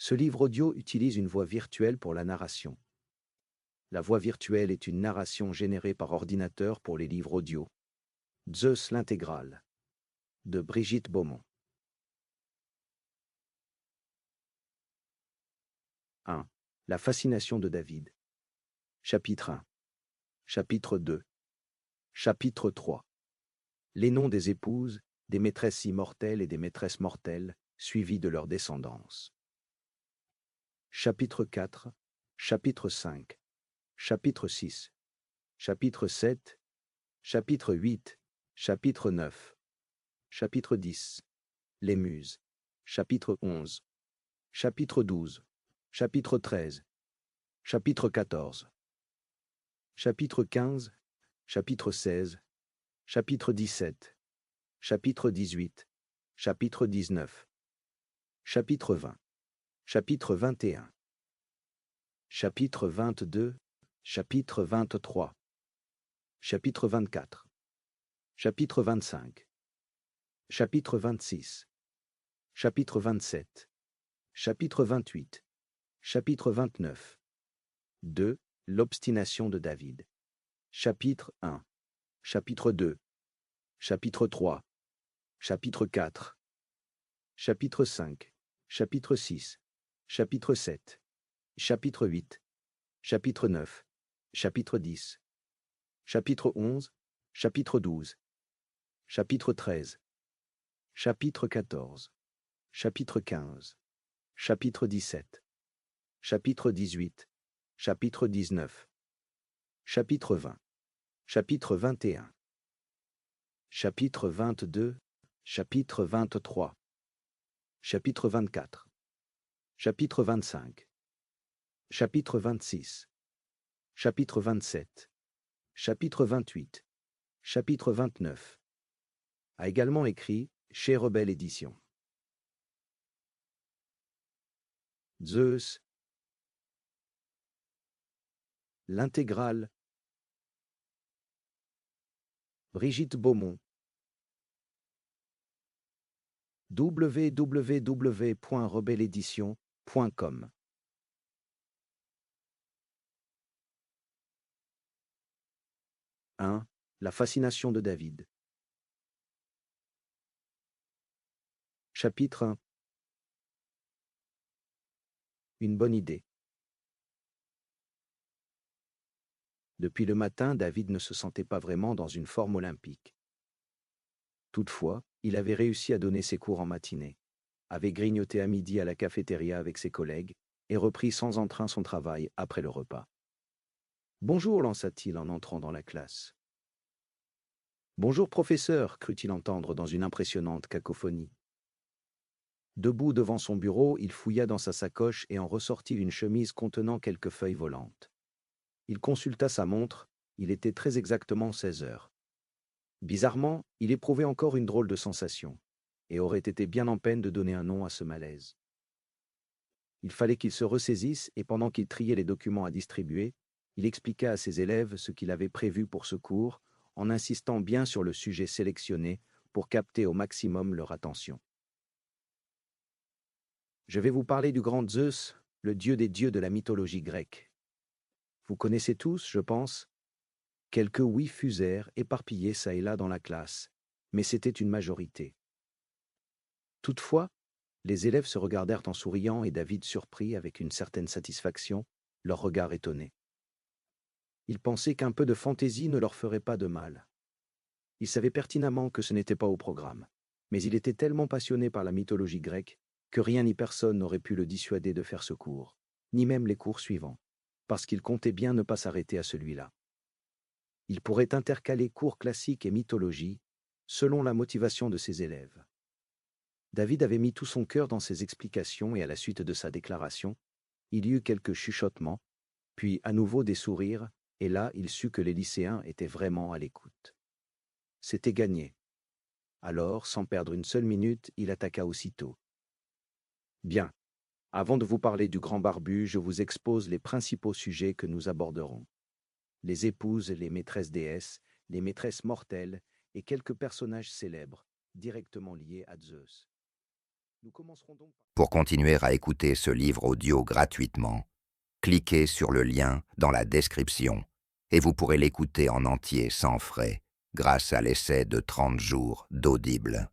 Ce livre audio utilise une voix virtuelle pour la narration. La voix virtuelle est une narration générée par ordinateur pour les livres audio. Zeus l'intégrale, de Brigitte Beaumont. 1. La fascination de David. Chapitre 1. Chapitre 2. Chapitre 3. Les noms des épouses, des maîtresses immortelles et des maîtresses mortelles, suivis de leur descendance. Chapitre 4. Chapitre 5. Chapitre 6. Chapitre 7. Chapitre 8. Chapitre 9. Chapitre 10. Les Muses. Chapitre 11. Chapitre 12. Chapitre 13. Chapitre 14. Chapitre 15. Chapitre 16. Chapitre 17. Chapitre 18. Chapitre 19. Chapitre 20. Chapitre 21. Chapitre 22. Chapitre 23. Chapitre 24. Chapitre 25. Chapitre 26. Chapitre 27. Chapitre 28. Chapitre 29. 2. L'obstination de David. Chapitre 1. Chapitre 2. Chapitre 3. Chapitre 4. Chapitre 5. Chapitre 6. Chapitre 7. Chapitre 8. Chapitre 9. Chapitre 10. Chapitre 11. Chapitre 12. Chapitre 13. Chapitre 14. Chapitre 15. Chapitre 17. Chapitre 18. Chapitre 19. Chapitre 20. Chapitre 21. Chapitre 22. Chapitre 23. Chapitre 24. Chapitre 25. Chapitre 26. Chapitre 27. Chapitre 28. Chapitre 29. A également écrit chez Rebelle Édition. Zeus. L'intégrale. Brigitte Beaumont. www.rebelleedition.com. 1. La fascination de David. Chapitre 1. Une bonne idée. Depuis le matin, David ne se sentait pas vraiment dans une forme olympique. Toutefois, il avait réussi à donner ses cours en matinée, avait grignoté à midi à la cafétéria avec ses collègues et repris sans entrain son travail après le repas. « Bonjour » lança-t-il en entrant dans la classe. « Bonjour professeur » crut-il entendre dans une impressionnante cacophonie. Debout devant son bureau, il fouilla dans sa sacoche et en ressortit une chemise contenant quelques feuilles volantes. Il consulta sa montre, il était très exactement 16 heures. Bizarrement, il éprouvait encore une drôle de sensation, et aurait été bien en peine de donner un nom à ce malaise. Il fallait qu'il se ressaisisse, et pendant qu'il triait les documents à distribuer, il expliqua à ses élèves ce qu'il avait prévu pour ce cours, en insistant bien sur le sujet sélectionné pour capter au maximum leur attention. Je vais vous parler du grand Zeus, le dieu des dieux de la mythologie grecque. Vous connaissez tous, je pense. Quelques oui fusèrent, éparpillés çà et là dans la classe, mais c'était une majorité. Toutefois, les élèves se regardèrent en souriant et David surprit avec une certaine satisfaction, leur regard étonné. Il pensait qu'un peu de fantaisie ne leur ferait pas de mal. Il savait pertinemment que ce n'était pas au programme, mais il était tellement passionné par la mythologie grecque que rien ni personne n'aurait pu le dissuader de faire ce cours, ni même les cours suivants, parce qu'il comptait bien ne pas s'arrêter à celui-là. Il pourrait intercaler cours classiques et mythologie, selon la motivation de ses élèves. David avait mis tout son cœur dans ses explications et à la suite de sa déclaration, il y eut quelques chuchotements, puis à nouveau des sourires, et là il sut que les lycéens étaient vraiment à l'écoute. C'était gagné. Alors, sans perdre une seule minute, il attaqua aussitôt. Bien. Avant de vous parler du grand barbu, je vous expose les principaux sujets que nous aborderons. Les épouses, les maîtresses déesses, les maîtresses mortelles et quelques personnages célèbres, directement liés à Zeus. Nous commencerons donc par... Pour continuer à écouter ce livre audio gratuitement, cliquez sur le lien dans la description et vous pourrez l'écouter en entier sans frais grâce à l'essai de 30 jours d'Audible.